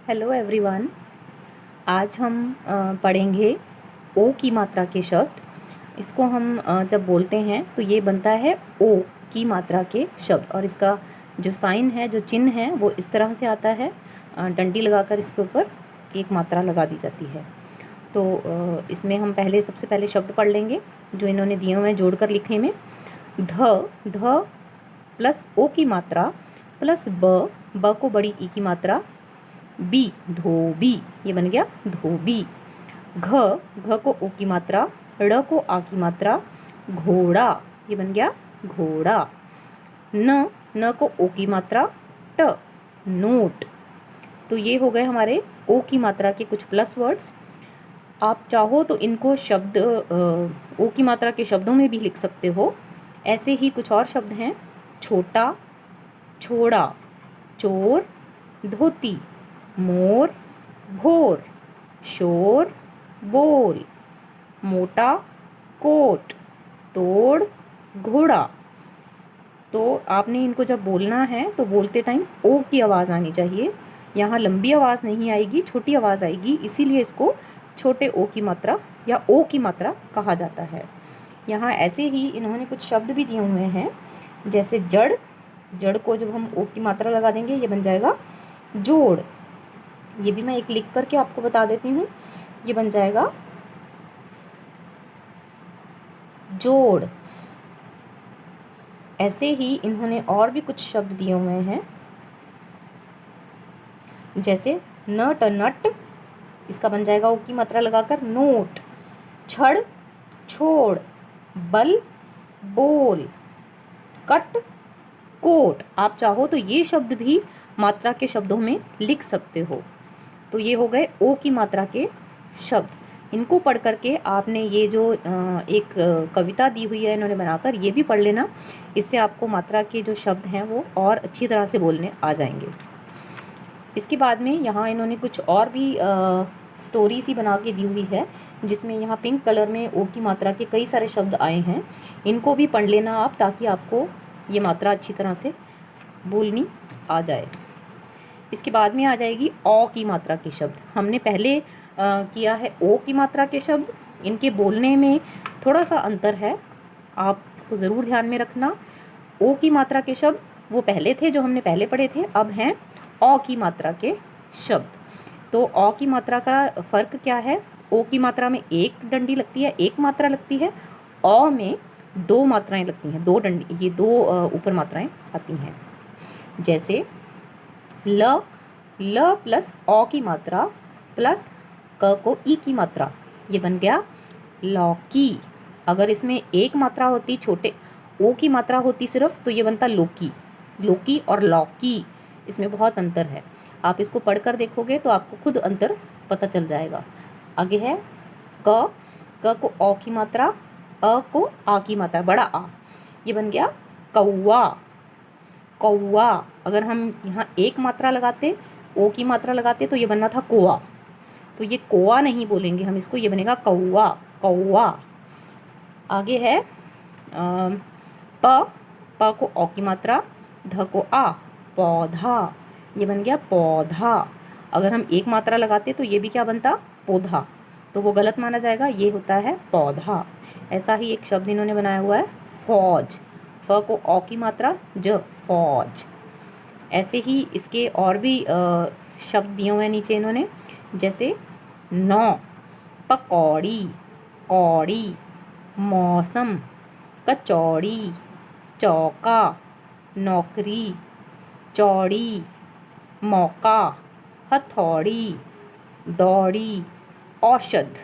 Hello everyone. आज हम पढ़ेंगे ओ की मात्रा के शब्द। इसको हम जब बोलते हैं तो ये बनता है ओ की मात्रा के शब्द, और इसका जो साइन है, जो चिन्ह है, वो इस तरह से आता है। डंडी लगाकर इसके ऊपर एक मात्रा लगा दी जाती है। तो इसमें हम सबसे पहले शब्द पढ़ लेंगे जो इन्होंने दिए हुए हैं जोड़कर लिखे में। ध प्लस ओ की मात्रा प्लस ब को बड़ी ई की मात्रा, बी धोबी, ये बन गया धोबी। घ को ओ की मात्रा, ड़ को आ की मात्रा, घोड़ा, ये बन गया घोड़ा। न को ओ की मात्रा, ट नोट। तो ये हो गए हमारे ओ की मात्रा के कुछ प्लस वर्ड्स। आप चाहो तो इनको शब्द ओ की मात्रा के शब्दों में भी लिख सकते हो। ऐसे ही कुछ और शब्द हैं: छोटा, छोड़ा, चोर, धोती, मोर, भोर, शोर, बोल, मोटा, कोट, तोड़, घोड़ा। तो आपने इनको जब बोलना है तो बोलते टाइम ओ की आवाज़ आनी चाहिए। यहाँ लंबी आवाज़ नहीं आएगी, छोटी आवाज़ आएगी, इसीलिए इसको छोटे ओ की मात्रा या ओ की मात्रा कहा जाता है। यहाँ ऐसे ही इन्होंने कुछ शब्द भी दिए हुए हैं, जैसे जड़। जड़ को जब हम ओ की मात्रा लगा देंगे ये बन जाएगा जोड़। ये भी मैं एक लिख करके आपको बता देती हूँ, ये बन जाएगा जोड़। ऐसे ही इन्होंने और भी कुछ शब्द दिए हुए हैं, जैसे नट नट, इसका बन जाएगा ओ की मात्रा लगाकर नोट। छड़, छोड़, बल, बोल, कट, कोट। आप चाहो तो ये शब्द भी मात्रा के शब्दों में लिख सकते हो। तो ये हो गए ओ की मात्रा के शब्द। इनको पढ़ करके आपने ये जो एक कविता दी हुई है इन्होंने बनाकर, ये भी पढ़ लेना। इससे आपको मात्रा के जो शब्द हैं वो और अच्छी तरह से बोलने आ जाएंगे। इसके बाद में यहाँ इन्होंने कुछ और भी स्टोरी सी बना के दी हुई है, जिसमें यहाँ पिंक कलर में ओ की मात्रा के कई सारे शब्द आए हैं। इनको भी पढ़ लेना आप, ताकि आपको ये मात्रा अच्छी तरह से बोलनी आ जाए। इसके बाद में आ जाएगी ओ की मात्रा के शब्द। हमने पहले किया है ओ की मात्रा के शब्द। इनके बोलने में थोड़ा सा अंतर है, आप इसको ज़रूर ध्यान में रखना। ओ की मात्रा के शब्द वो पहले थे जो हमने पहले पढ़े थे, अब हैं ओ की मात्रा के शब्द। तो ओ की मात्रा का फ़र्क क्या है? ओ की मात्रा में एक डंडी लगती है, एक मात्रा लगती है। ओ में दो मात्राएं लगती हैं, दो डंडी, ये दो ऊपर मात्राएं आती हैं। जैसे ल प्लस ओ की मात्रा प्लस क को ई की मात्रा, ये बन गया लौकी। अगर इसमें एक मात्रा होती, छोटे ओ की मात्रा होती सिर्फ, तो ये बनता लोकी। लोकी और लौकी, इसमें बहुत अंतर है। आप इसको पढ़कर देखोगे तो आपको खुद अंतर पता चल जाएगा। आगे है क को ओ की मात्रा, अ को आ की मात्रा, बड़ा आ, ये बन गया कौवा। कौवा। अगर हम यहाँ एक मात्रा लगाते, ओ की मात्रा लगाते, तो ये बनना था कोआ। तो ये कोआ नहीं बोलेंगे हम इसको, ये बनेगा कौवा, कौवा। आगे है प को ओ की मात्रा, ध को आ, पौधा, ये बन गया पौधा। अगर हम एक मात्रा लगाते तो ये भी क्या बनता? पौधा। तो वो गलत माना जाएगा, ये होता है पौधा। ऐसा ही एक शब्द इन्होंने बनाया हुआ है फौज। फ को ओ की मात्रा, ज, फौज। ऐसे ही इसके और भी शब्द दिए हुए हैं नीचे इन्होंने, जैसे नौ, पकौड़ी, कौड़ी, मौसम, कचौड़ी, चौका, नौकरी, चौड़ी, मौका, हथौड़ी, दौड़ी, औषध।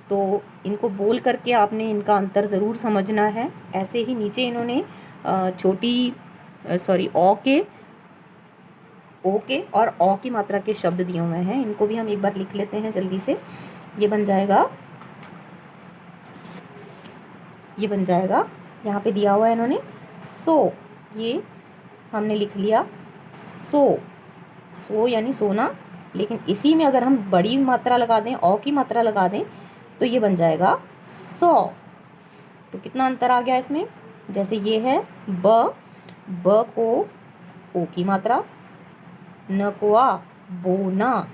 तो इनको बोल करके आपने इनका अंतर ज़रूर समझना है। ऐसे ही नीचे इन्होंने ओ के और ओ की मात्रा के शब्द दिए हुए हैं। इनको भी हम एक बार लिख लेते हैं जल्दी से। ये बन जाएगा यहाँ पे दिया हुआ है इन्होंने सो, ये हमने लिख लिया सो यानी सोना। लेकिन इसी में अगर हम बड़ी मात्रा लगा दें, ओ की मात्रा लगा दें, तो ये बन जाएगा सौ। तो कितना अंतर आ गया इसमें? जैसे ये है ब को ओ की मात्रा, न को आ, बोना।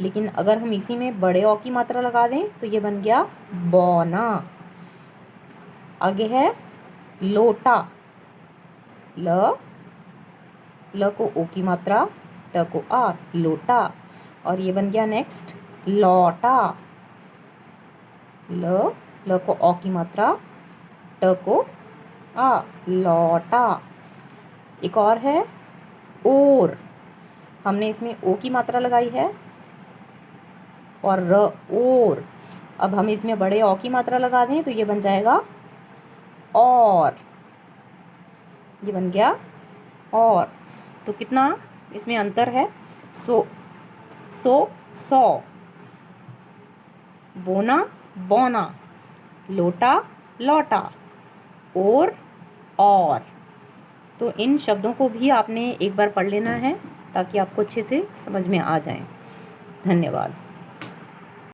लेकिन अगर हम इसी में बड़े औ की मात्रा लगा दें तो ये बन गया बौना। आगे है लोटा। ल को ओ की मात्रा, ट को आ, लोटा। और ये बन गया नेक्स्ट लौटा। ल को औ की मात्रा, ट को आ, लौटा। एक और है ओर। हमने इसमें ओ की मात्रा लगाई है और र, ओर। अब हम इसमें बड़े औ की मात्रा लगा दें तो ये बन जाएगा और। ये बन गया और। तो कितना इसमें अंतर है? सो, सौ। बोना, बौना। लोटा, लौटा। और। तो इन शब्दों को भी आपने एक बार पढ़ लेना है ताकि आपको अच्छे से समझ में आ जाए। धन्यवाद।